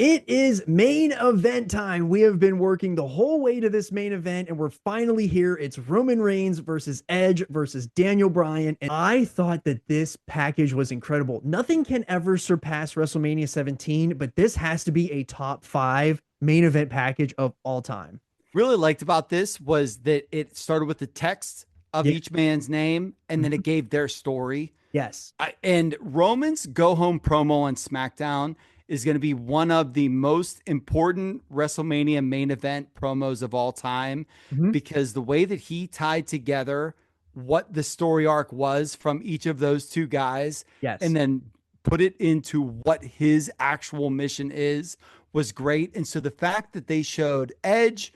It is main event time. We have been working the whole way to this main event, and we're finally here. It's Roman Reigns versus Edge versus Daniel Bryan. And I thought that this package was incredible. Nothing can ever surpass WrestleMania 17, but this has to be a top five main event package of all time. Really liked about this was that it started with the text of Yeah. each man's name and then it gave their story. Yes. And Roman's go home promo on SmackDown is going to be one of the most important WrestleMania main event promos of all time Mhm. because the way that he tied together what the story arc was from each of those two guys Yes. and then put it into what his actual mission is was great. And so the fact that they showed Edge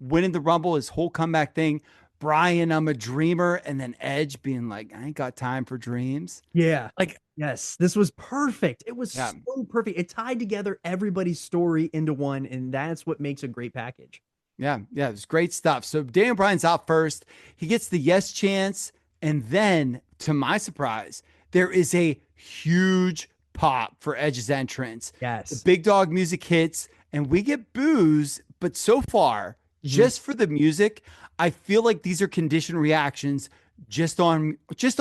winning the Rumble, his whole comeback thing, Brian, I'm a dreamer, and then Edge being like, I ain't got time for dreams. Yeah. Like, Yes. This was perfect. It was yeah, so perfect. It tied together everybody's story into one, and that's what makes a great package. yeah, it's great stuff. So Daniel Bryan's out first. He gets the yes chance. And then, to my surprise, there is a huge pop for Edge's entrance. The Yes. big dog music hits, and we get boos. But so far, Mhm. just for the music, I feel like these are conditioned reactions just on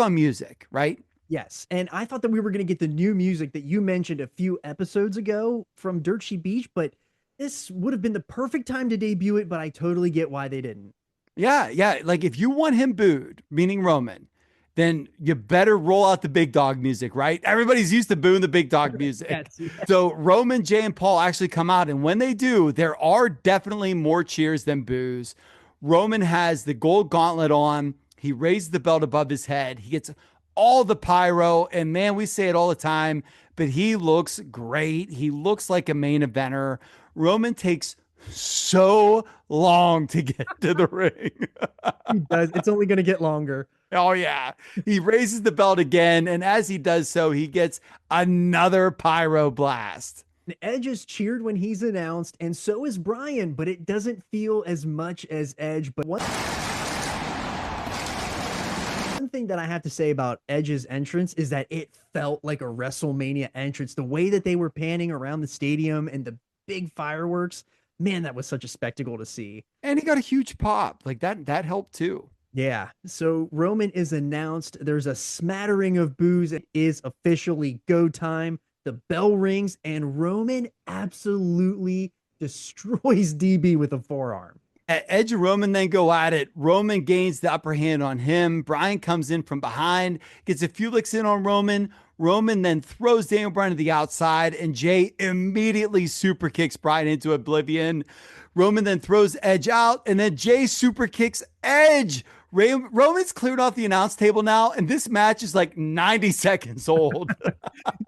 music, right? Yes. And I thought that we were going to get the new music that you mentioned a few episodes ago from Dirt Sheet Beach, but this would have been the perfect time to debut it, but I totally get why they didn't. Yeah. Like if you want him booed, meaning Roman, then you better roll out the big dog music, right? Everybody's used to booing the big dog music. Yes. Yes. So Roman, Jay, and Paul actually come out. And when they do, there are definitely more cheers than boos. Roman has the gold gauntlet on. He raises the belt above his head. He gets all the pyro. And man, we say it all the time, but he looks great. He looks like a main eventer. Roman takes so long to get to the ring. He does. It's only going to get longer. Oh, yeah. He raises the belt again. And as he does so, he gets another pyro blast. Edge is cheered when he's announced, and so is Brian, but it doesn't feel as much as Edge. But one thing that I have to say about Edge's entrance is that it felt like a WrestleMania entrance. The way that they were panning around the stadium and the big fireworks, man, that was such a spectacle to see. And he got a huge pop. Like that helped too. Yeah. So Roman is announced. There's a smattering of boos. It is officially go time. The bell rings, and Roman absolutely destroys DB with a forearm. Edge and Roman then go at it. Roman gains the upper hand on him. Bryan comes in from behind, gets a few licks in on Roman. Roman then throws Daniel Bryan to the outside, and Jey immediately super kicks Bryan into oblivion. Roman then throws Edge out, and then Jey super kicks Edge. Roman's cleared off the announce table now, and this match is like 90 seconds old.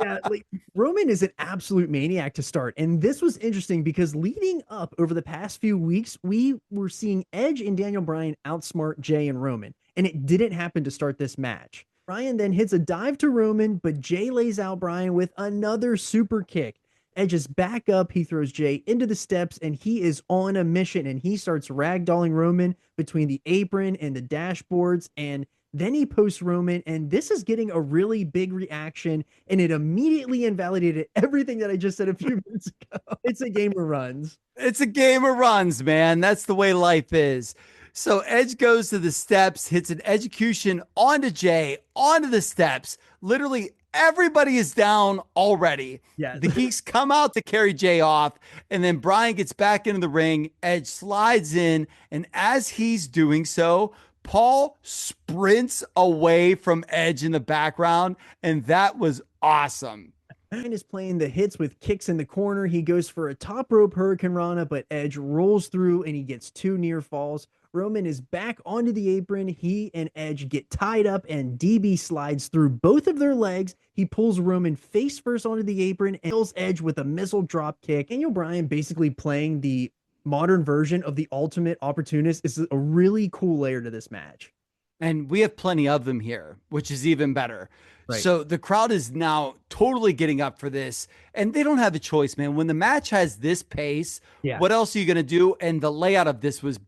Yeah, like Roman is an absolute maniac to start. And this was interesting because leading up over the past few weeks, we were seeing Edge and Daniel Bryan outsmart Jey and Roman, and it didn't happen to start this match. Bryan then hits a dive to Roman, but Jey lays out Bryan with another super kick. Edge is back up. He throws Jey into the steps, and he is on a mission. And he starts ragdolling Roman between the apron and the dashboards. And then he posts Roman, and this is getting a really big reaction. And it immediately invalidated everything that I just said a few minutes ago. It's a game of runs. It's a game of runs, man. That's the way life is. So Edge goes to the steps, hits an execution onto Jey, onto the steps. Literally everybody is down already. Yes. The Geeks come out to carry Jey off, and then Bryan gets back into the ring. Edge slides in, and as he's doing so, Paul sprints away from Edge in the background, and that was awesome. Bryan is playing the hits with kicks in the corner. He goes for a top rope Hurricane Rana, but Edge rolls through and he gets two near falls. Roman is back onto the apron. He and Edge get tied up, and DB slides through both of their legs. He pulls Roman face first onto the apron and kills Edge with a missile drop kick. Daniel Bryan basically playing the modern version of the Ultimate Opportunist is a really cool layer to this match. And we have plenty of them here, which is even better. Right. So the crowd is now totally getting up for this, and they don't have a choice, man. When the match has this pace, Yeah. what else are you going to do? And the layout of this was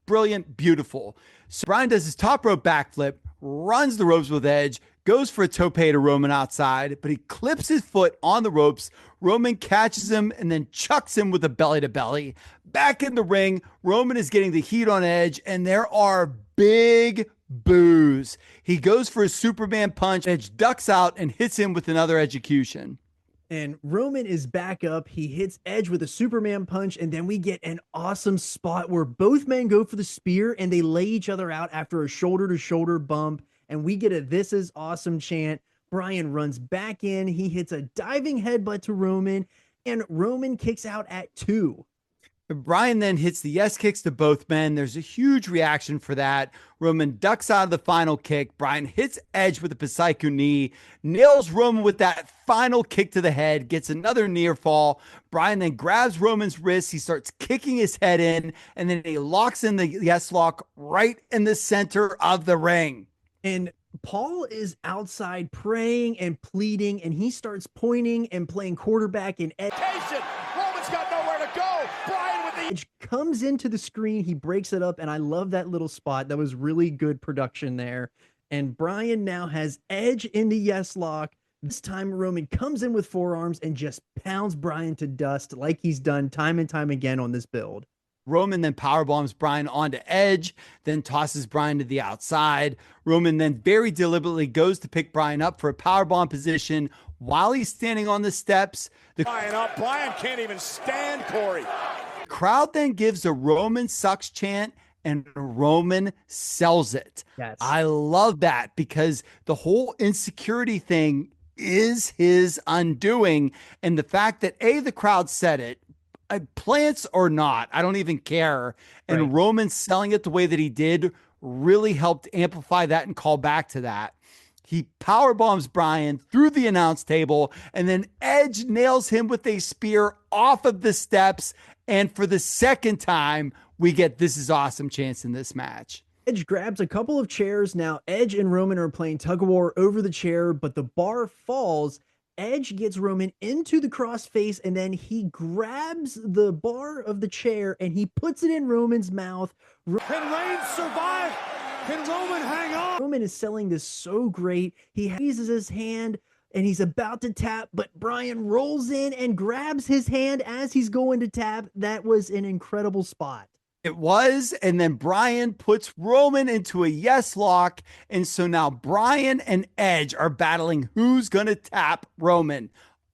brilliant, beautiful. So Bryan does his top rope backflip, runs the ropes with Edge, goes for a tope to Roman outside, but he clips his foot on the ropes. Roman catches him and then chucks him with a belly to belly. Back in the ring, Roman is getting the heat on Edge, and there are big boos. He goes for a Superman punch. Edge ducks out and hits him with another execution. And Roman is back up. He hits Edge with a Superman punch, and then we get an awesome spot where both men go for the spear and they lay each other out after a shoulder-to-shoulder bump, and we get a "This is awesome" chant. Bryan runs back in. He hits a diving headbutt to Roman, and Roman kicks out at 2. Bryan then hits the yes kicks to both men. There's a huge reaction for that. Roman ducks out of the final kick. Bryan hits Edge with a Psycho knee, nails Roman with that final kick to the head, gets another near fall. Bryan then grabs Roman's wrist. He starts kicking his head in, and then he locks in the yes lock right in the center of the ring. And Paul is outside praying and pleading, and he starts pointing and playing quarterback, and Roman's got nowhere to go. Bryan with the Edge comes into the screen. He breaks it up, and I love that little spot. That was really good production there. And Bryan now has Edge in the yes lock. This time Roman comes in with forearms and just pounds Bryan to dust like he's done time and time again on this build. Roman then powerbombs Bryan onto Edge, then tosses Bryan to the outside. Roman then very deliberately goes to pick Bryan up for a powerbomb position while he's standing on the steps. Bryan up. Bryan can't even stand Corey. The crowd then gives a Roman sucks chant, and Roman sells it. Yes. I love that because the whole insecurity thing is his undoing. And the fact that the crowd said it, plants or not, I don't even care. And Right. Roman selling it the way that he did really helped amplify that and call back to that. He power bombs Bryan through the announce table, and then Edge nails him with a spear off of the steps. And for the second time, we get "This is awesome" chance in this match. Edge grabs a couple of chairs. Now Edge and Roman are playing tug of war over the chair, but the bar falls. Edge gets Roman into the crossface, and then he grabs the bar of the chair and he puts it in Roman's mouth. Can Reigns survive? Can Roman hang on? Roman is selling this so great. He raises his hand and he's about to tap, but Bryan rolls in and grabs his hand as he's going to tap. That was an incredible spot. It was, and then Bryan puts Roman into a yes lock, and so now Bryan and Edge are battling who's going to tap Roman.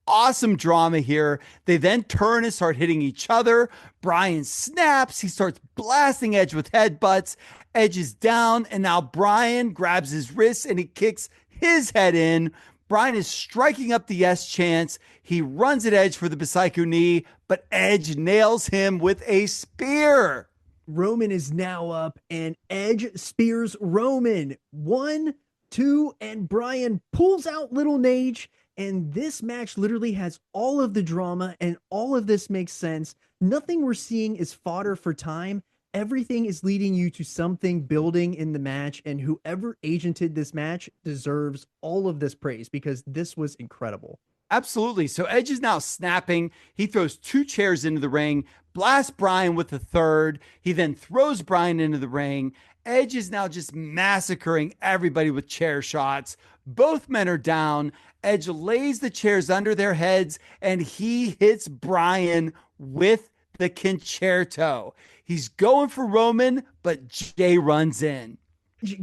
Awesome drama here. They then turn and start hitting each other. Bryan snaps. He starts blasting Edge with headbutts. Edge is down, and now Bryan grabs his wrist and he kicks his head in. Bryan is striking up the yes chance. He runs at Edge for the Psycho knee, but Edge nails him with a spear. Roman is now up, and Edge spears Roman. 1, 2, and Bryan pulls out Little Nate. And this match literally has all of the drama, and all of this makes sense. Nothing we're seeing is fodder for time. Everything is leading you to something building in the match, and whoever agented this match deserves all of this praise because this was incredible. Absolutely. So Edge is now snapping. He throws 2 chairs into the ring, blasts Bryan with the third. He then throws Bryan into the ring. Edge is now just massacring everybody with chair shots. Both men are down. Edge lays the chairs under their heads, and he hits Bryan with the concerto. He's going for Roman, but Jey runs in.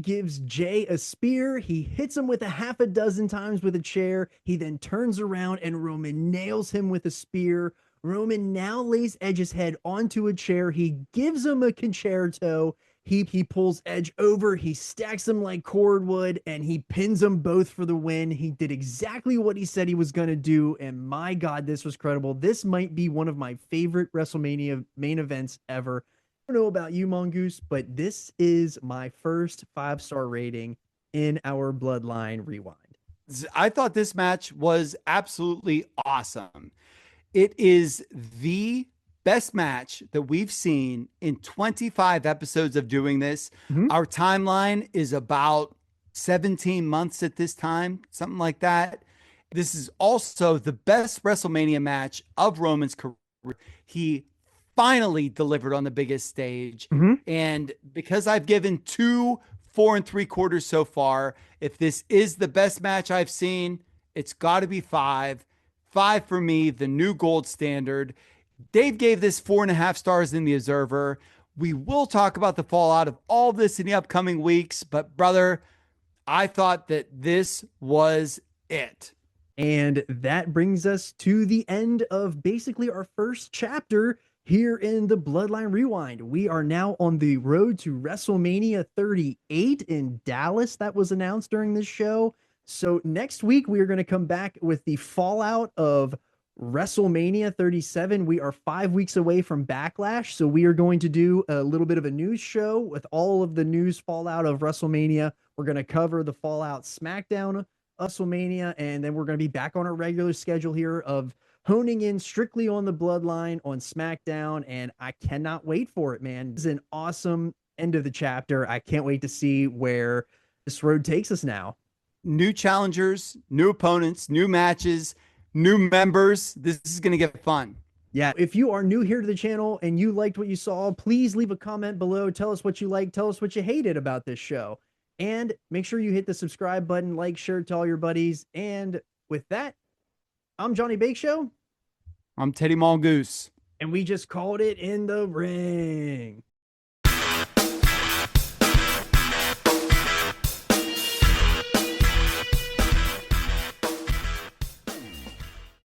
Gives Jey a spear. He hits him with a half a dozen times with a chair. He then turns around and Roman nails him with a spear. Roman now lays Edge's head onto a chair. He gives him a concerto. He pulls Edge over. He stacks him like cordwood, and he pins them both for the win. He did exactly what he said he was going to do, and my God, this was credible. This might be one of my favorite WrestleMania main events ever. I don't know about you, Mongoose, but this is my first 5-star rating in our Bloodline Rewind. I thought this match was absolutely awesome. It is the best match that we've seen in 25 episodes of doing this. Mhm. Our timeline is about 17 months at this time, something like that. This is also the best WrestleMania match of Roman's career. He finally delivered on the biggest stage. Mhm. And because I've given 2 4 3/4 so far, if this is the best match I've seen, it's got to be 5. 5 for me, the new gold standard. Dave gave this 4.5 stars in the Observer. We will talk about the fallout of all this in the upcoming weeks, but brother, I thought that this was it. And that brings us to the end of basically our first chapter here in the Bloodline Rewind. We are now on the road to WrestleMania 38 in Dallas. That was announced during this show. So next week, we are going to come back with the fallout of WrestleMania 37. We are 5 weeks away from Backlash. So we are going to do a little bit of a news show with all of the news fallout of WrestleMania. We're going to cover the fallout SmackDown WrestleMania, and then we're going to be back on our regular schedule here of honing in strictly on the Bloodline on SmackDown, and I cannot wait for it, man. This is an awesome end of the chapter. I can't wait to see where this road takes us now. New challengers, new opponents, new matches, new members. This is going to get fun. Yeah, if you are new here to the channel and you liked what you saw, please leave a comment below. Tell us what you liked. Tell us what you hated about this show. And make sure you hit the subscribe button, like, share to all your buddies. And with that, I'm Johnny Bake Show. I'm Teddy Mongoose. And we just called it in the ring.